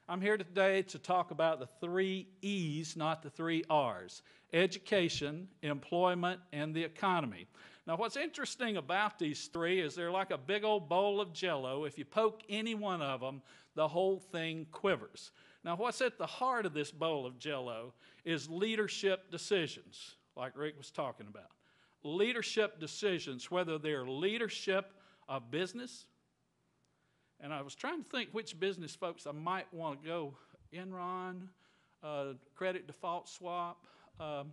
I'm here today to talk about the 3 E's, not the 3 R's: education, employment, and the economy. Now, what's interesting about these 3 is they're like a big old bowl of Jell-O. If you poke any one of them, the whole thing quivers. Now, what's at the heart of this bowl of Jell-O is leadership decisions, like Rick was talking about. Leadership decisions, whether they're leadership of business. And I was trying to think which business folks I might want to go. Enron, credit default swap. I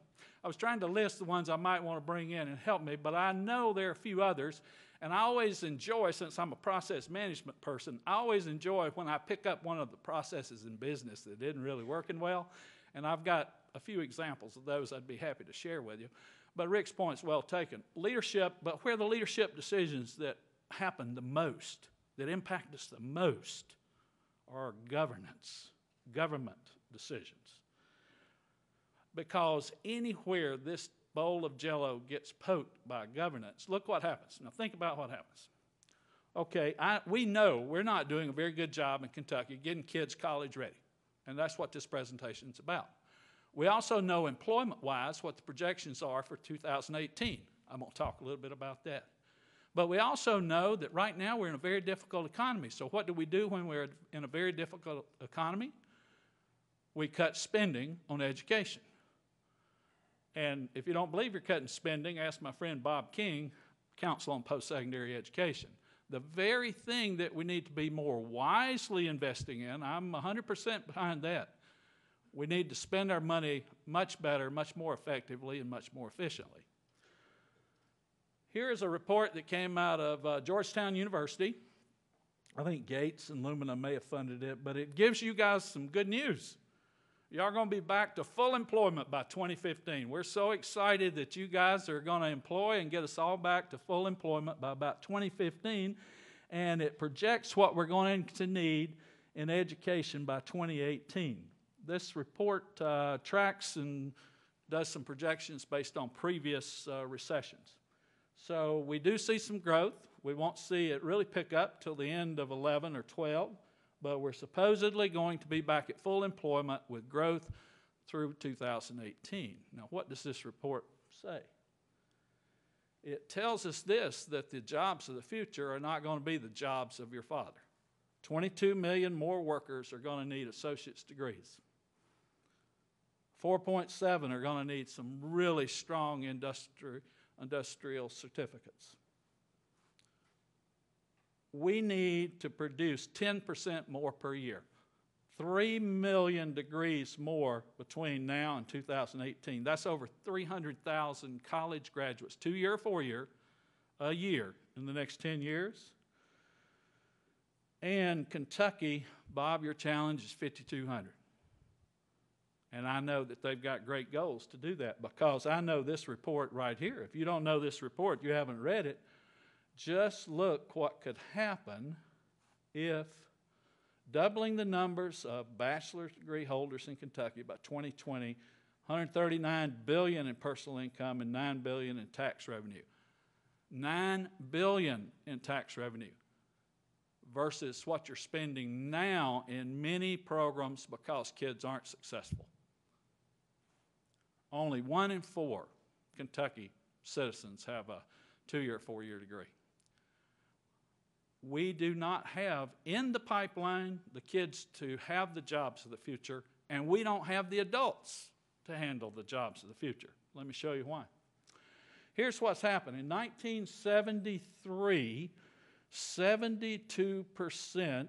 was trying to list the ones I might want to bring in and help me, but I know there are a few others. And I always enjoy, since I'm a process management person, I always enjoy when I pick up one of the processes in business that isn't really working well. And I've got a few examples of those I'd be happy to share with you. But Rick's point's well taken. Leadership, but where the leadership decisions that happen the most, that impact us the most, are governance, government decisions. Because anywhere this bowl of Jell-O gets poked by governance, look what happens. Now think about what happens. Okay, we know we're not doing a very good job in Kentucky getting kids college ready. And that's what this presentation is about. We also know employment-wise what the projections are for 2018. I'm going to talk a little bit about that. But we also know that right now we're in a very difficult economy. So what do we do when we're in a very difficult economy? We cut spending on education. And if you don't believe you're cutting spending, ask my friend Bob King, Council on Post-Secondary Education. The very thing that we need to be more wisely investing in, I'm 100% behind that. We need to spend our money much better, much more effectively, and much more efficiently. Here is a report that came out of Georgetown University. I think Gates and Lumina may have funded it, but it gives you guys some good news. Y'all are going to be back to full employment by 2015. We're so excited that you guys are going to employ and get us all back to full employment by about 2015, and it projects what we're going to need in education by 2018. This report tracks and does some projections based on previous recessions. So we do see some growth. We won't see it really pick up till the end of 11 or 12, but we're supposedly going to be back at full employment with growth through 2018. Now, what does this report say? It tells us this, that the jobs of the future are not going to be the jobs of your father. 22 million more workers are going to need associate's degrees. 4.7 are going to need some really strong industrial certificates. We need to produce 10% more per year. 3 million degrees more between now and 2018. That's over 300,000 college graduates, 2-year, 4-year, a year in the next 10 years. And Kentucky, Bob, your challenge is 5,200. And I know that they've got great goals to do that because I know this report right here. If you don't know this report, you haven't read it. Just look what could happen if doubling the numbers of bachelor's degree holders in Kentucky by 2020, $139 billion in personal income and $9 billion in tax revenue. $9 billion in tax revenue versus what you're spending now in many programs because kids aren't successful. Only 1 in 4 Kentucky citizens have a 2-year, 4-year degree. We do not have in the pipeline the kids to have the jobs of the future, and we don't have the adults to handle the jobs of the future. Let me show you why. Here's what's happened. In 1973, 72%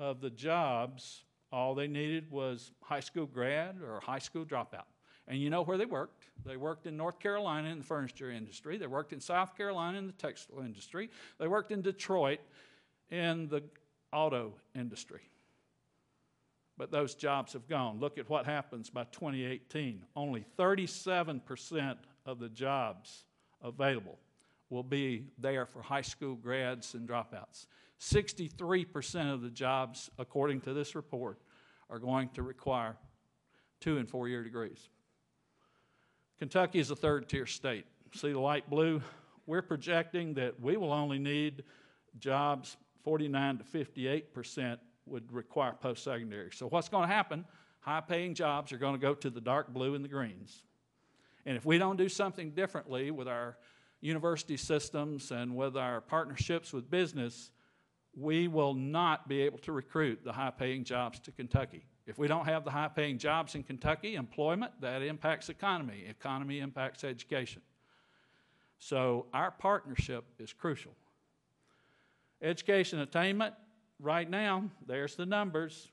of the jobs, all they needed was high school grad or high school dropout. And you know where they worked. They worked in North Carolina in the furniture industry. They worked in South Carolina in the textile industry. They worked in Detroit in the auto industry. But those jobs have gone. Look at what happens by 2018. Only 37% of the jobs available will be there for high school grads and dropouts. 63% of the jobs, according to this report, are going to require 2- and 4-year degrees. Kentucky is a third-tier state. See the light blue? We're projecting that we will only need jobs 49 to 58% would require post-secondary. So what's going to happen? High-paying jobs are going to go to the dark blue and the greens. And if we don't do something differently with our university systems and with our partnerships with business, we will not be able to recruit the high-paying jobs to Kentucky. If we don't have the high-paying jobs in Kentucky, employment, that impacts economy. Economy impacts education. So our partnership is crucial. Education attainment, right now, there's the numbers.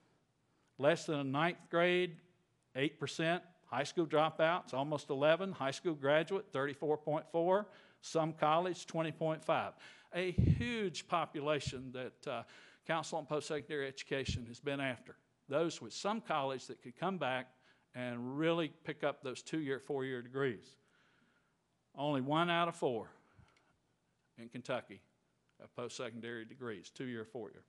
Less than a ninth grade, 8%. High school dropouts, almost 11. High school graduate, 34.4. Some college, 20.5. A huge population that Council on Post-Secondary Education has been after. Those with some college that could come back and really pick up those 2-year, 4-year degrees. Only 1 out of 4 in Kentucky have post-secondary degrees, 2-year, 4-year.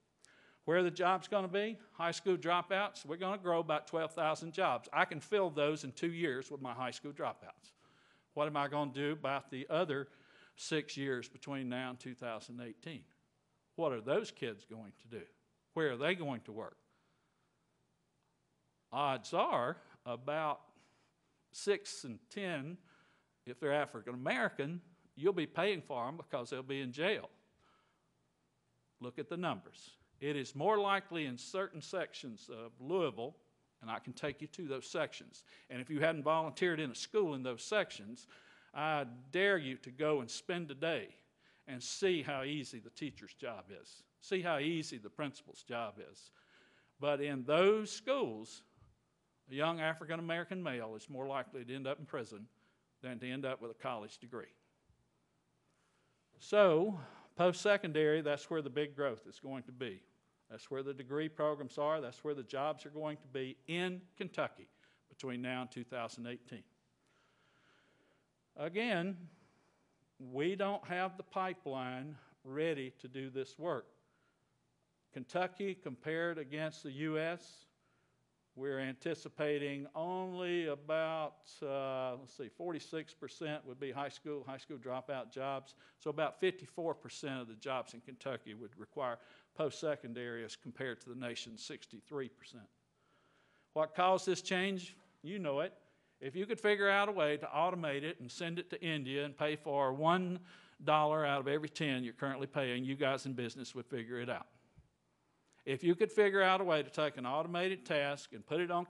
Where are the jobs going to be? High school dropouts, we're going to grow about 12,000 jobs. I can fill those in 2 years with my high school dropouts. What am I going to do about the other 6 years between now and 2018? What are those kids going to do? Where are they going to work? Odds are about 6 in 10, if they're African American, you'll be paying for them because they'll be in jail. Look at the numbers. It is more likely in certain sections of Louisville, and I can take you to those sections. And if you hadn't volunteered in a school in those sections, I dare you to go and spend a day and see how easy the teacher's job is. See how easy the principal's job is. But in those schools, a young African-American male is more likely to end up in prison than to end up with a college degree. So, post-secondary, that's where the big growth is going to be. That's where the degree programs are. That's where the jobs are going to be in Kentucky between now and 2018. Again, we don't have the pipeline ready to do this work. Kentucky, compared against the U.S., we're anticipating only about, 46% would be high school dropout jobs. So about 54% of the jobs in Kentucky would require post-secondary as compared to the nation's 63%. What caused this change? You know it. If you could figure out a way to automate it and send it to India and pay for $1 out of every 10 you're currently paying, you guys in business would figure it out. If you could figure out a way to take an automated task and put it on